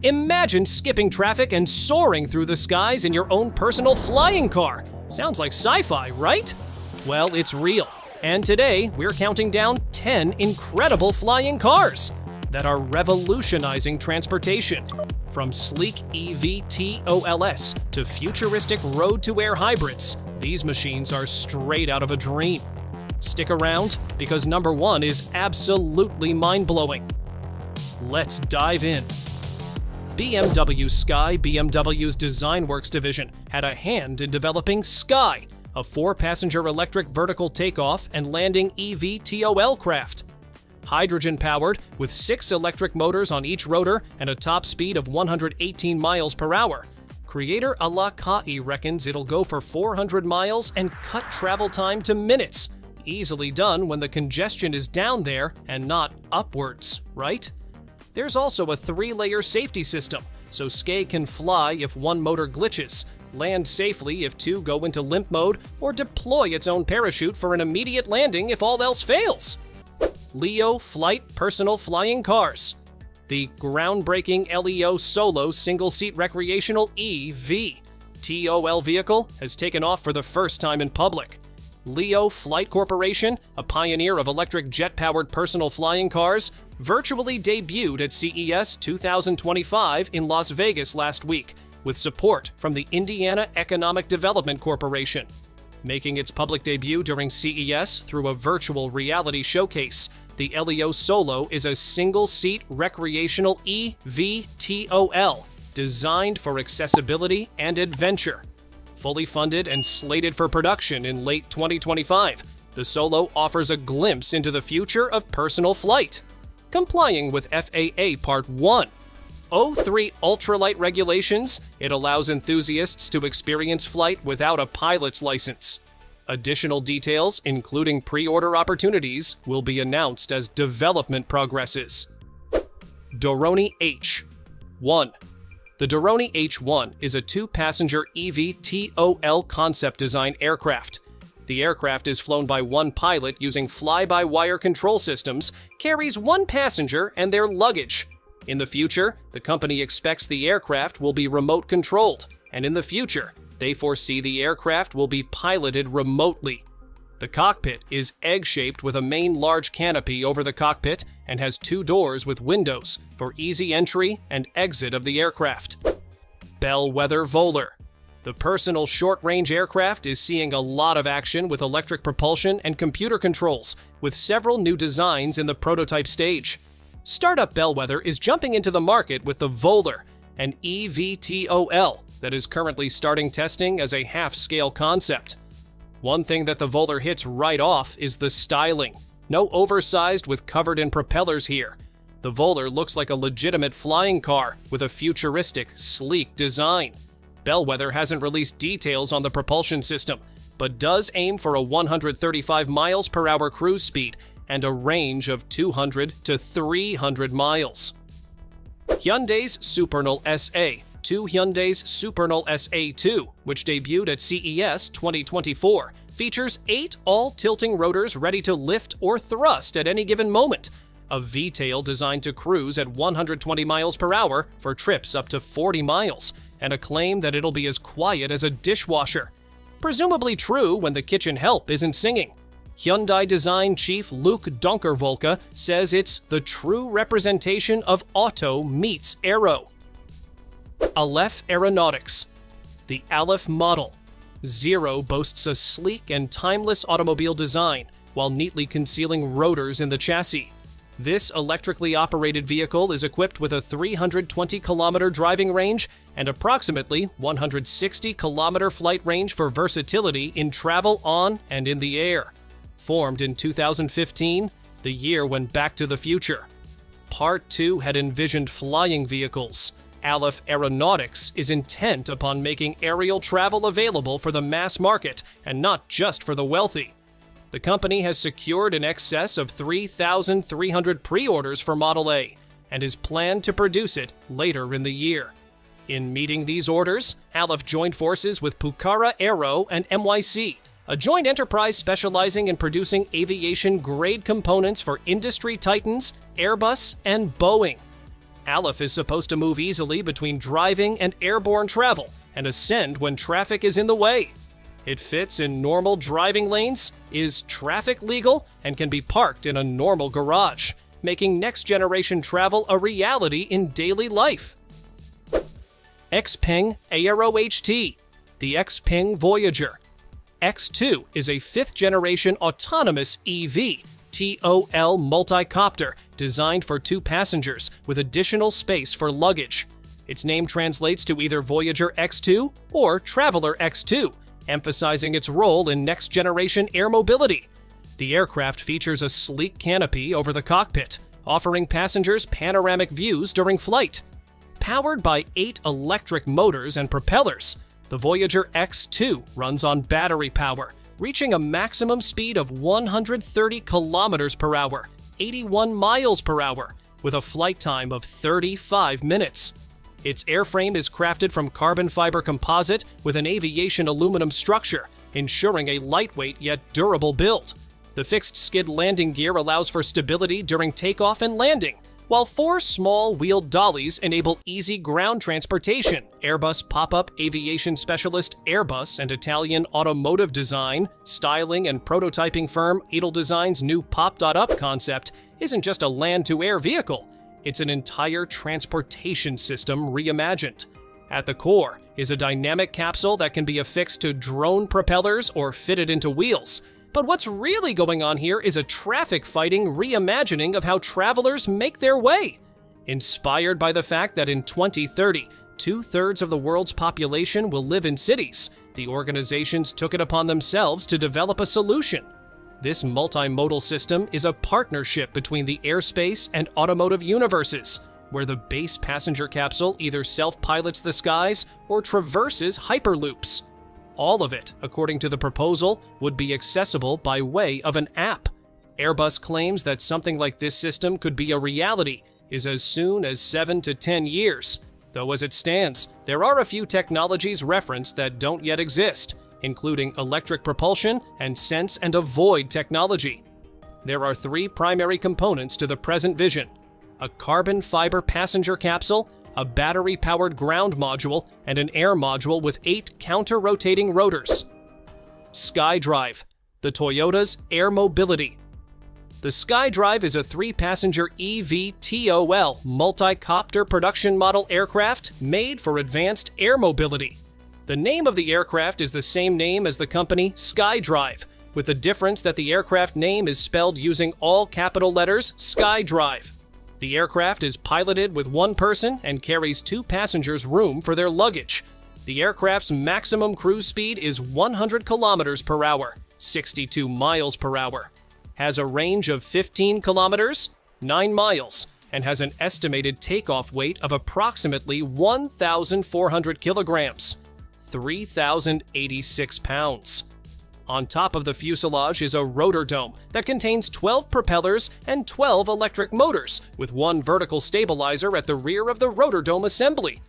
Imagine skipping traffic and soaring through the skies in your own personal flying car. Sounds like sci-fi, right? Well, it's real. And today, we're counting down 10 incredible flying cars that are revolutionizing transportation. From sleek eVTOLs to futuristic road-to-air hybrids, these machines are straight out of a dream. Stick around, because number one is absolutely mind-blowing. Let's dive in. BMW Sky, BMW's DesignWorks division, had a hand in developing Sky, a 4-passenger electric vertical takeoff and landing eVTOL craft. Hydrogen-powered, with 6 electric motors on each rotor and a top speed of 118 miles per hour. Creator Ala Kai reckons it'll go for 400 miles and cut travel time to minutes. Easily done when the congestion is down there and not upwards, right? There's also a 3-layer safety system, so Sky can fly if one motor glitches, land safely if 2 go into limp mode, or deploy its own parachute for an immediate landing if all else fails. Leo Flight Personal Flying Cars. The groundbreaking Leo Solo single-seat recreational eVTOL vehicle has taken off for the first time in public. Leo Flight Corporation, a pioneer of electric jet-powered personal flying cars, virtually debuted at CES 2025 in Las Vegas last week, with support from the Indiana Economic Development Corporation. Making its public debut during CES through a virtual reality showcase, the Leo Solo is a single-seat recreational eVTOL designed for accessibility and adventure. Fully funded and slated for production in late 2025, the Solo offers a glimpse into the future of personal flight, complying with FAA Part 1. 03 ultralight regulations, it allows enthusiasts to experience flight without a pilot's license. Additional details, including pre-order opportunities, will be announced as development progresses. Doroni H-1. The Doroni H-1 is a 2-passenger eVTOL concept design aircraft. The aircraft is flown by one pilot using fly-by-wire control systems, carries one passenger and their luggage. In the future, the company expects the aircraft will be remote-controlled, and in the future, they foresee the aircraft will be piloted remotely. The cockpit is egg-shaped with a main large canopy over the cockpit and has 2 doors with windows for easy entry and exit of the aircraft. Bellwether Volar. The personal short-range aircraft is seeing a lot of action with electric propulsion and computer controls, with several new designs in the prototype stage. Startup Bellwether is jumping into the market with the Volar, an eVTOL that is currently starting testing as a half-scale concept. One thing that the Volar hits right off is the styling. No oversized with covered-in propellers here. The Volar looks like a legitimate flying car with a futuristic, sleek design. Bellwether hasn't released details on the propulsion system, but does aim for a 135 miles per hour cruise speed and a range of 200 to 300 miles. Hyundai's Supernal SA. 2 Hyundai's Supernal SA2, which debuted at CES 2024, features 8 all-tilting rotors ready to lift or thrust at any given moment, a V-tail designed to cruise at 120 miles per hour for trips up to 40 miles, and a claim that it'll be as quiet as a dishwasher. Presumably true when the kitchen help isn't singing. Hyundai design chief Luke Donkervolka says it's the true representation of auto meets aero. Aleph Aeronautics. The Aleph Model Zero boasts a sleek and timeless automobile design while neatly concealing rotors in the chassis. This electrically operated vehicle is equipped with a 320-kilometer driving range and approximately 160-kilometer flight range for versatility in travel on and in the air. Formed in 2015, the year when Back to the Future Part 2 had envisioned flying vehicles. Aleph Aeronautics is intent upon making aerial travel available for the mass market and not just for the wealthy. The company has secured in excess of 3,300 pre-orders for Model A and is planned to produce it later in the year. In meeting these orders, Aleph joined forces with Pucara Aero and MYC, a joint enterprise specializing in producing aviation-grade components for industry titans, Airbus, and Boeing. Aleph is supposed to move easily between driving and airborne travel and ascend when traffic is in the way. It fits in normal driving lanes, is traffic legal, and can be parked in a normal garage, making next-generation travel a reality in daily life. Xpeng Aero HT, the Xpeng Voyager. X2 is a 5th-generation autonomous EV TOL multicopter designed for 2 passengers with additional space for luggage. Its name translates to either Voyager X2 or Traveler X2, emphasizing its role in next-generation air mobility. The aircraft features a sleek canopy over the cockpit, offering passengers panoramic views during flight. Powered by 8 electric motors and propellers, the Voyager X2 runs on battery power, reaching a maximum speed of 130 kilometers per hour, 81 miles per hour, with a flight time of 35 minutes. Its airframe is crafted from carbon fiber composite with an aviation aluminum structure, ensuring a lightweight yet durable build. The fixed skid landing gear allows for stability during takeoff and landing, while 4 small-wheeled dollies enable easy ground transportation. Airbus pop-up aviation specialist Airbus and Italian automotive design, styling, and prototyping firm Edeldesign's new Pop.Up concept isn't just a land-to-air vehicle, it's an entire transportation system reimagined. At the core is a dynamic capsule that can be affixed to drone propellers or fitted into wheels. But what's really going on here is a traffic-fighting reimagining of how travelers make their way. Inspired by the fact that in 2030, 2/3 of the world's population will live in cities, the organizations took it upon themselves to develop a solution. This multimodal system is a partnership between the airspace and automotive universes, where the base passenger capsule either self-pilots the skies or traverses hyperloops. All of it, according to the proposal, would be accessible by way of an app. Airbus claims that something like this system could be a reality as soon as 7 to 10 years. Though as it stands, there are a few technologies referenced that don't yet exist, including electric propulsion and sense and avoid technology. There are 3 primary components to the present vision: a carbon fiber passenger capsule, a battery-powered ground module, and an air module with 8 counter-rotating rotors. SkyDrive, the Toyota's air mobility. The SkyDrive is a 3-passenger eVTOL multi-copter production model aircraft made for advanced air mobility. The name of the aircraft is the same name as the company SkyDrive, with the difference that the aircraft name is spelled using all capital letters SkyDrive. The aircraft is piloted with 1 person and carries 2 passengers room for their luggage. The aircraft's maximum cruise speed is 100 kilometers per hour, 62 miles per hour, has a range of 15 kilometers, 9 miles, and has an estimated takeoff weight of approximately 1,400 kilograms, 3,086 pounds. On top of the fuselage is a rotor dome that contains 12 propellers and 12 electric motors, with 1 vertical stabilizer at the rear of the rotor dome assembly.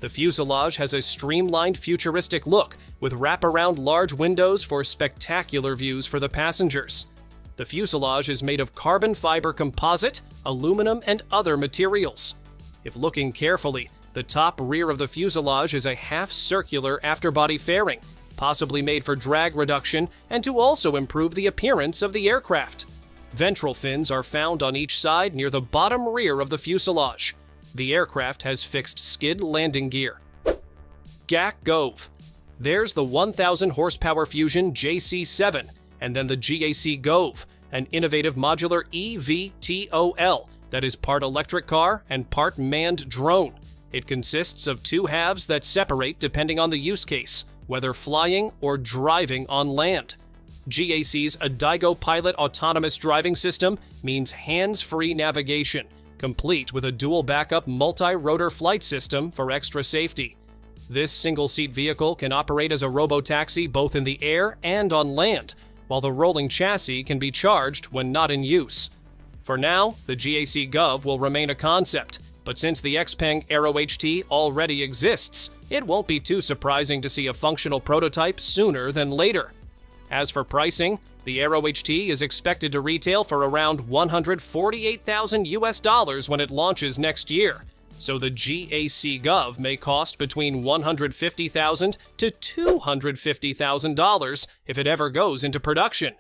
The fuselage has a streamlined futuristic look, with wraparound large windows for spectacular views for the passengers. The fuselage is made of carbon fiber composite, aluminum, and other materials. If looking carefully, the top rear of the fuselage is a half-circular afterbody fairing, possibly made for drag reduction and to also improve the appearance of the aircraft. Ventral fins are found on each side near the bottom rear of the fuselage. The aircraft has fixed skid landing gear. GAC Gove. There's the 1,000 horsepower Fusion JC7, and then the GAC Gove, an innovative modular eVTOL that is part electric car and part manned drone. It consists of 2 halves that separate depending on the use case, whether flying or driving on land. GAC's Adigo Pilot autonomous driving system means hands-free navigation, complete with a dual backup multi-rotor flight system for extra safety. This single-seat vehicle can operate as a robo-taxi both in the air and on land, while the rolling chassis can be charged when not in use. For now, the GAC Gov will remain a concept, but since the Xpeng Aero HT already exists, it won't be too surprising to see a functional prototype sooner than later. As for pricing, the Aero HT is expected to retail for around $148,000 when it launches next year. So the GAC Gov may cost between $150,000 to $250,000 if it ever goes into production.